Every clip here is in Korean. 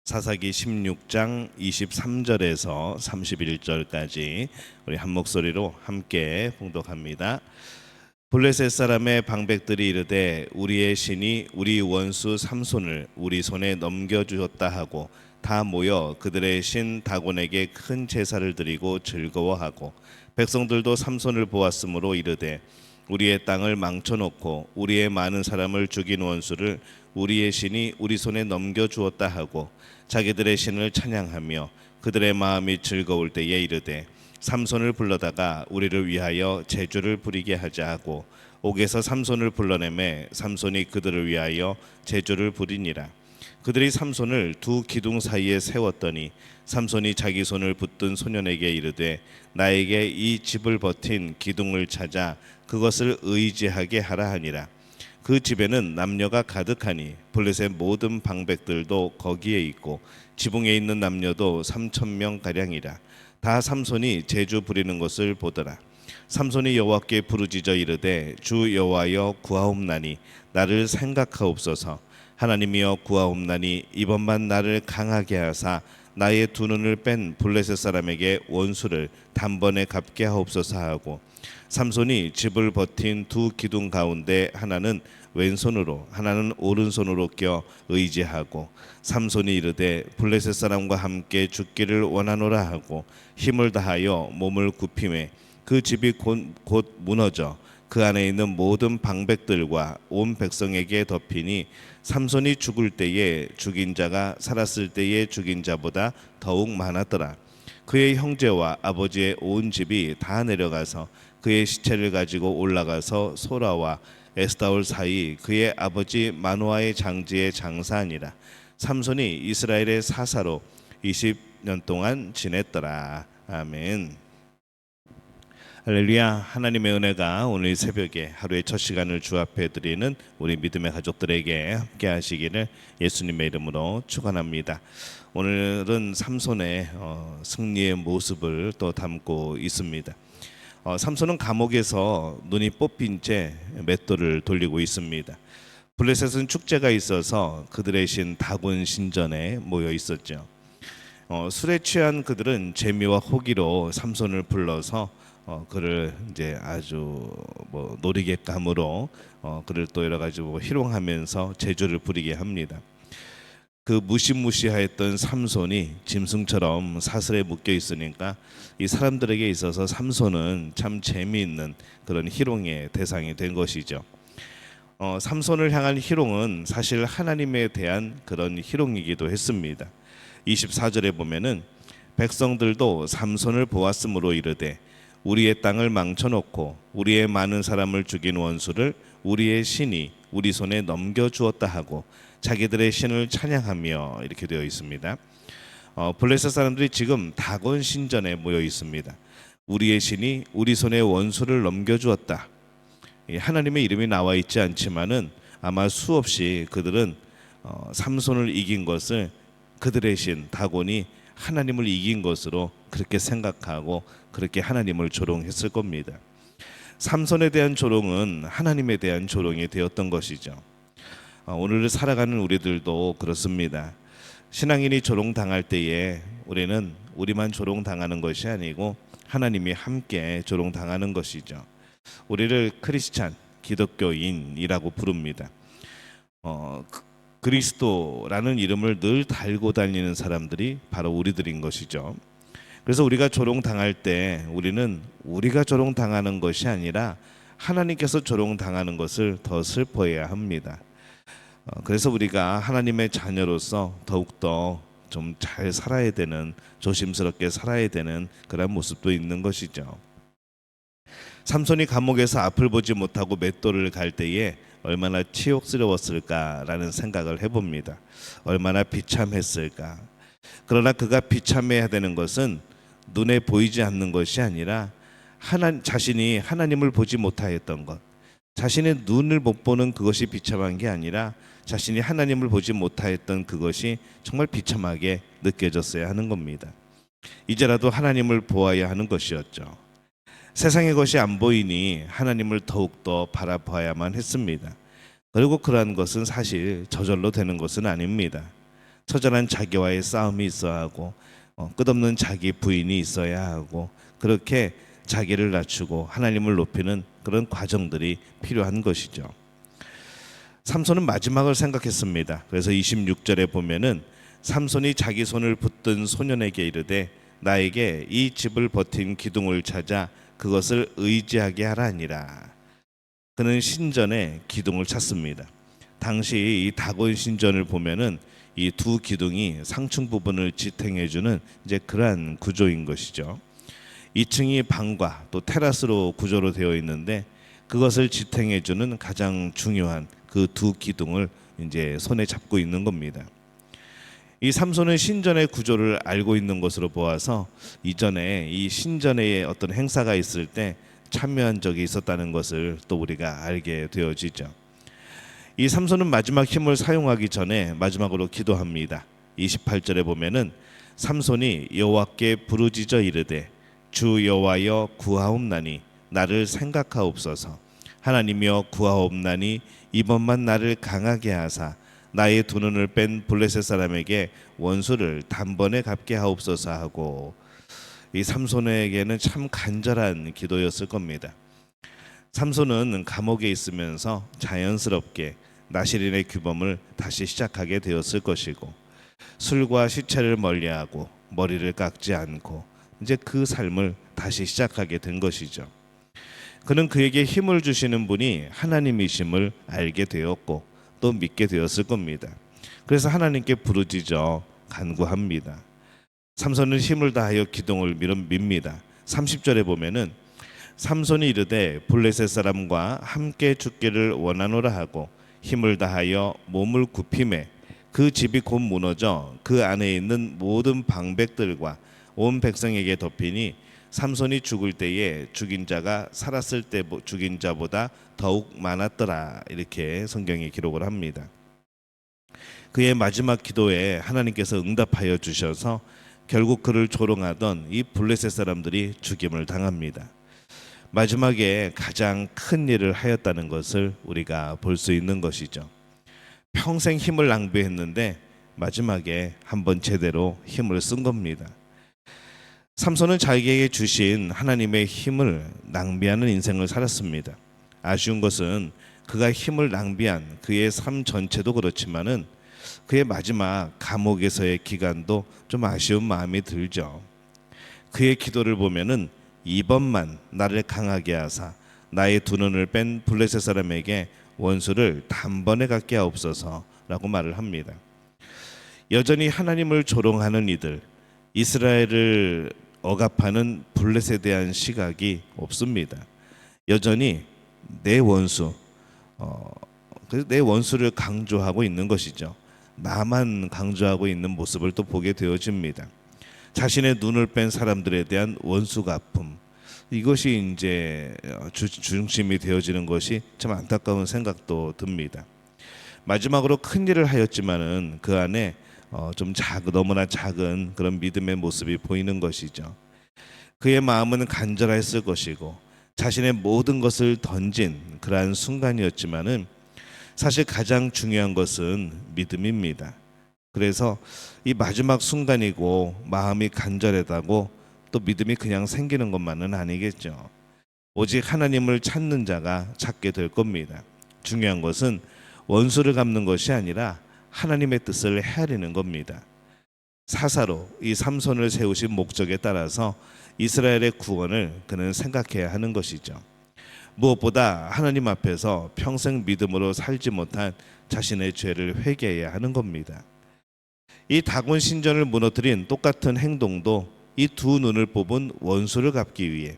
사사기 16장 23절에서 31절까지 우리 한 목소리로 함께 봉독합니다. 블레셋 사람의 방백들이 이르되 우리의 신이 우리 원수 삼손을 우리 손에 넘겨주었다 하고 다 모여 그들의 신 다곤에게 큰 제사를 드리고 즐거워하고 백성들도 삼손을 보았으므로 이르되 우리의 땅을 망쳐놓고 우리의 많은 사람을 죽인 원수를 우리의 신이 우리 손에 넘겨주었다 하고 자기들의 신을 찬양하며 그들의 마음이 즐거울 때에 이르되 삼손을 불러다가 우리를 위하여 제주를 부리게 하자 하고 옥에서 삼손을 불러내매 삼손이 그들을 위하여 제주를 부리니라. 그들이 삼손을 두 기둥 사이에 세웠더니 삼손이 자기 손을 붙든 소년에게 이르되 나에게 이 집을 버틴 기둥을 찾아 그것을 의지하게 하라 하니라. 그 집에는 남녀가 가득하니 블레셋 모든 방백들도 거기에 있고 지붕에 있는 남녀도 3,000명 가량이라. 다 삼손이 제주 부리는 것을 보더라. 삼손이 여호와께 부르짖어 이르되 주 여호와여 구하옵나니 나를 생각하옵소서. 하나님이여 구하옵나니 이번만 나를 강하게 하사 나의 두 눈을 뺀 블레셋 사람에게 원수를 단번에 갚게 하옵소서 하고 삼손이 집을 버틴 두 기둥 가운데 하나는 왼손으로 하나는 오른손으로 껴 의지하고 삼손이 이르되 블레셋 사람과 함께 죽기를 원하노라 하고 힘을 다하여 몸을 굽히매 그 집이 곧 무너져 그 안에 있는 모든 방백들과 온 백성에게 덮이니 삼손이 죽을 때에 죽인 자가 살았을 때에 죽인 자보다 더욱 많았더라. 그의 형제와 아버지의 온 집이 다 내려가서 그의 시체를 가지고 올라가서 소라와 에스다올 사이 그의 아버지 마노아의 장지에 장사하니라. 삼손이 이스라엘의 사사로 20년 동안 지냈더라. 아멘. 할렐루야. 하나님의 은혜가 오늘 새벽에 하루의 첫 시간을 주 앞에 드리는 우리 믿음의 가족들에게 함께 하시기를 예수님의 이름으로 축원합니다. 오늘은 삼손의 승리의 모습을 또 담고 있습니다. 삼손은 감옥에서 눈이 뽑힌 채 맷돌을 돌리고 있습니다. 블레셋은 축제가 있어서 그들의 신 다곤 신전에 모여 있었죠. 술에 취한 그들은 재미와 호기로 삼손을 불러서 그를 이제 아주 놀이객감으로 그를 또 여러 가지 희롱하면서 제주를 부리게 합니다. 그 무시무시하였던 삼손이 짐승처럼 사슬에 묶여 있으니까 이 사람들에게 있어서 삼손은 참 재미있는 그런 희롱의 대상이 된 것이죠. 삼손을 향한 희롱은 사실 하나님에 대한 그런 희롱이기도 했습니다. 24절에 보면은 백성들도 삼손을 보았으므로 이르되 우리의 땅을 망쳐놓고 우리의 많은 사람을 죽인 원수를 우리의 신이 우리 손에 넘겨주었다 하고 자기들의 신을 찬양하며 이렇게 되어 있습니다. 블레셋 사람들이 지금 다곤 신전에 모여 있습니다. 우리의 신이 우리 손에 원수를 넘겨주었다. 하나님의 이름이 나와 있지 않지만은 아마 수없이 그들은 삼손을 이긴 것을 그들의 신 다곤이 하나님을 이긴 것으로 그렇게 생각하고 그렇게 하나님을 조롱했을 겁니다. 삼손에 대한 조롱은 하나님에 대한 조롱이 되었던 것이죠. 오늘을 살아가는 우리들도 그렇습니다. 신앙인이 조롱당할 때에 우리는 우리만 조롱당하는 것이 아니고 하나님이 함께 조롱당하는 것이죠. 우리를 크리스찬, 기독교인이라고 부릅니다. 그리스도라는 이름을 늘 달고 다니는 사람들이 바로 우리들인 것이죠. 그래서 우리가 조롱당할 때 우리는 우리가 조롱당하는 것이 아니라 하나님께서 조롱당하는 것을 더 슬퍼해야 합니다. 그래서 우리가 하나님의 자녀로서 더욱더 좀 잘 살아야 되는, 조심스럽게 살아야 되는 그런 모습도 있는 것이죠. 삼손이 감옥에서 앞을 보지 못하고 맷돌을 갈 때에 얼마나 치욕스러웠을까라는 생각을 해봅니다. 얼마나 비참했을까. 그러나 그가 비참해야 되는 것은 눈에 보이지 않는 것이 아니라 자신이 하나님을 보지 못하였던 것, 자신의 눈을 못 보는 그것이 비참한 게 아니라 자신이 하나님을 보지 못하였던 그것이 정말 비참하게 느껴졌어야 하는 겁니다. 이제라도 하나님을 보아야 하는 것이었죠. 세상의 것이 안 보이니 하나님을 더욱더 바라봐야만 했습니다. 그리고 그러한 것은 사실 저절로 되는 것은 아닙니다. 처절한 자기와의 싸움이 있어야 하고 끝없는 자기 부인이 있어야 하고 그렇게 자기를 낮추고 하나님을 높이는 그런 과정들이 필요한 것이죠. 삼손은 마지막을 생각했습니다. 그래서 26절에 보면은 삼손이 자기 손을 붙든 소년에게 이르되 나에게 이 집을 버틴 기둥을 찾아 그것을 의지하게 하라 하니라. 그는 신전에 기둥을 찾습니다. 당시 이 다곤 신전을 보면은 이 두 기둥이 상층 부분을 지탱해주는 이제 그러한 구조인 것이죠. 2층이 방과 또 테라스로 구조로 되어 있는데 그것을 지탱해주는 가장 중요한 그 두 기둥을 이제 손에 잡고 있는 겁니다. 이 삼손은 신전의 구조를 알고 있는 것으로 보아서 이전에 이 신전에 어떤 행사가 있을 때 참여한 적이 있었다는 것을 또 우리가 알게 되어지죠. 이 삼손은 마지막 힘을 사용하기 전에 마지막으로 기도합니다. 28절에 보면은 삼손이 여호와께 부르짖어 이르되 주 여호와여 구하옵나니 나를 생각하옵소서. 하나님이여 구하옵나니 이번만 나를 강하게 하사 나의 두 눈을 뺀 블레셋 사람에게 원수를 단번에 갚게 하옵소서 하고, 이 삼손에게는 참 간절한 기도였을 겁니다. 삼손은 감옥에 있으면서 자연스럽게 나시린의 규범을 다시 시작하게 되었을 것이고 술과 시체를 멀리하고 머리를 깎지 않고 이제 그 삶을 다시 시작하게 된 것이죠. 그는 그에게 힘을 주시는 분이 하나님이심을 알게 되었고 또 믿게 되었을 겁니다. 그래서 하나님께 부르짖어 간구합니다. 삼손은 힘을 다하여 기둥을 밉니다. 30절에 보면은 삼손이 이르되 블레셋 사람과 함께 죽기를 원하노라 하고 힘을 다하여 몸을 굽히매 그 집이 곧 무너져 그 안에 있는 모든 방백들과 온 백성에게 덮이니 삼손이 죽을 때에 죽인 자가 살았을 때 죽인 자보다 더욱 많았더라. 이렇게 성경이 기록을 합니다. 그의 마지막 기도에 하나님께서 응답하여 주셔서 결국 그를 조롱하던 이 블레셋 사람들이 죽임을 당합니다. 마지막에 가장 큰 일을 하였다는 것을 우리가 볼 수 있는 것이죠. 평생 힘을 낭비했는데 마지막에 한번 제대로 힘을 쓴 겁니다. 삼손은 자기에게 주신 하나님의 힘을 낭비하는 인생을 살았습니다. 아쉬운 것은 그가 힘을 낭비한 그의 삶 전체도 그렇지만은 그의 마지막 감옥에서의 기간도 좀 아쉬운 마음이 들죠. 그의 기도를 보면은 이번만 나를 강하게 하사 나의 두 눈을 뺀 블레셋 사람에게 원수를 단번에 갚게 하옵소서라고 말을 합니다. 여전히 하나님을 조롱하는 이들, 이스라엘을 억압하는 블레셋에 대한 시각이 없습니다. 여전히 내 원수, 내 원수를 강조하고 있는 것이죠. 나만 강조하고 있는 모습을 또 보게 되어집니다. 자신의 눈을 뺀 사람들에 대한 원수 갚음, 이것이 이제 중심이 되어지는 것이 참 안타까운 생각도 듭니다. 마지막으로 큰 일을 하였지만은 그 안에 너무나 작은 그런 믿음의 모습이 보이는 것이죠. 그의 마음은 간절했을 것이고 자신의 모든 것을 던진 그러한 순간이었지만은 사실 가장 중요한 것은 믿음입니다. 그래서 이 마지막 순간이고 마음이 간절하다고 또 믿음이 그냥 생기는 것만은 아니겠죠. 오직 하나님을 찾는 자가 찾게 될 겁니다. 중요한 것은 원수를 갚는 것이 아니라 하나님의 뜻을 헤아리는 겁니다. 사사로 이 삼손을 세우신 목적에 따라서 이스라엘의 구원을 그는 생각해야 하는 것이죠. 무엇보다 하나님 앞에서 평생 믿음으로 살지 못한 자신의 죄를 회개해야 하는 겁니다. 이 다곤 신전을 무너뜨린 똑같은 행동도 이 두 눈을 뽑은 원수를 갚기 위해,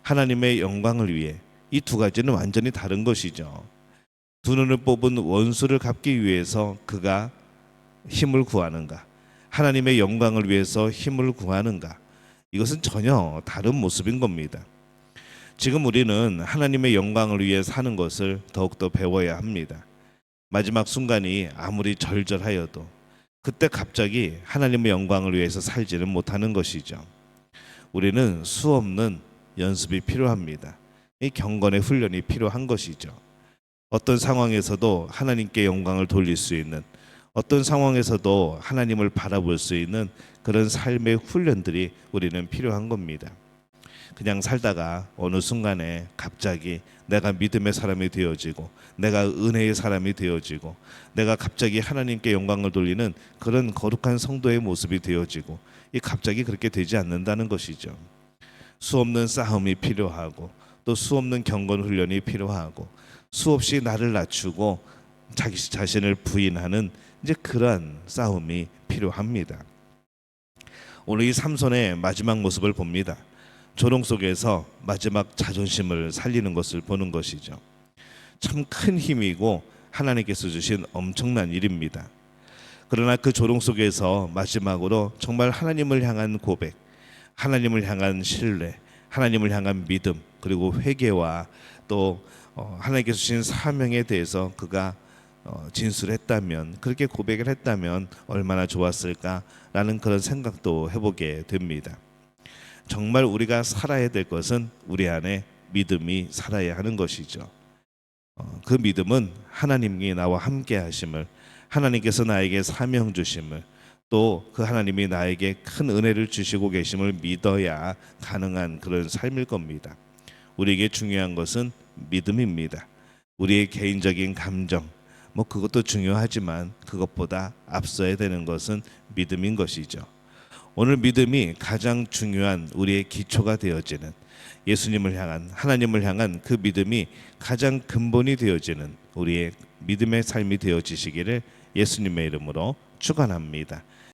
하나님의 영광을 위해, 이 두 가지는 완전히 다른 것이죠. 두 눈을 뽑은 원수를 갚기 위해서 그가 힘을 구하는가, 하나님의 영광을 위해서 힘을 구하는가, 이것은 전혀 다른 모습인 겁니다. 지금 우리는 하나님의 영광을 위해 사는 것을 더욱더 배워야 합니다. 마지막 순간이 아무리 절절하여도 그때 갑자기 하나님의 영광을 위해서 살지는 못하는 것이죠. 우리는 수없는 연습이 필요합니다. 이 경건의 훈련이 필요한 것이죠. 어떤 상황에서도 하나님께 영광을 돌릴 수 있는, 어떤 상황에서도 하나님을 바라볼 수 있는 그런 삶의 훈련들이 우리는 필요한 겁니다. 그냥 살다가 어느 순간에 갑자기 내가 믿음의 사람이 되어지고 내가 은혜의 사람이 되어지고 내가 갑자기 하나님께 영광을 돌리는 그런 거룩한 성도의 모습이 되어지고 이 갑자기 그렇게 되지 않는다는 것이죠. 수없는 싸움이 필요하고 또 수없는 경건 훈련이 필요하고 수없이 나를 낮추고 자기 자신을 부인하는 이제 그러한 싸움이 필요합니다. 오늘 이 삼손의 마지막 모습을 봅니다. 조롱 속에서 마지막 자존심을 살리는 것을 보는 것이죠. 참 큰 힘이고 하나님께서 주신 엄청난 일입니다. 그러나 그 조롱 속에서 마지막으로 정말 하나님을 향한 고백, 하나님을 향한 신뢰, 하나님을 향한 믿음, 그리고 회개와 또 하나님께서 주신 사명에 대해서 그가 진술했다면, 그렇게 고백을 했다면 얼마나 좋았을까라는 그런 생각도 해보게 됩니다. 정말 우리가 살아야 될 것은 우리 안에 믿음이 살아야 하는 것이죠. 그 믿음은 하나님이 나와 함께 하심을, 하나님께서 나에게 사명 주심을, 또 그 하나님이 나에게 큰 은혜를 주시고 계심을 믿어야 가능한 그런 삶일 겁니다. 우리에게 중요한 것은 믿음입니다. 우리의 개인적인 감정, 그것도 중요하지만 그것보다 앞서야 되는 것은 믿음인 것이죠. 오늘 믿음이 가장 중요한 우리의 기초가 되어지는, 예수님을 향한, 하나님을 향한 그 믿음이 가장 근본이 되어지는 우리의 믿음의 삶이 되어지시기를 예수님의 이름으로 축원합니다.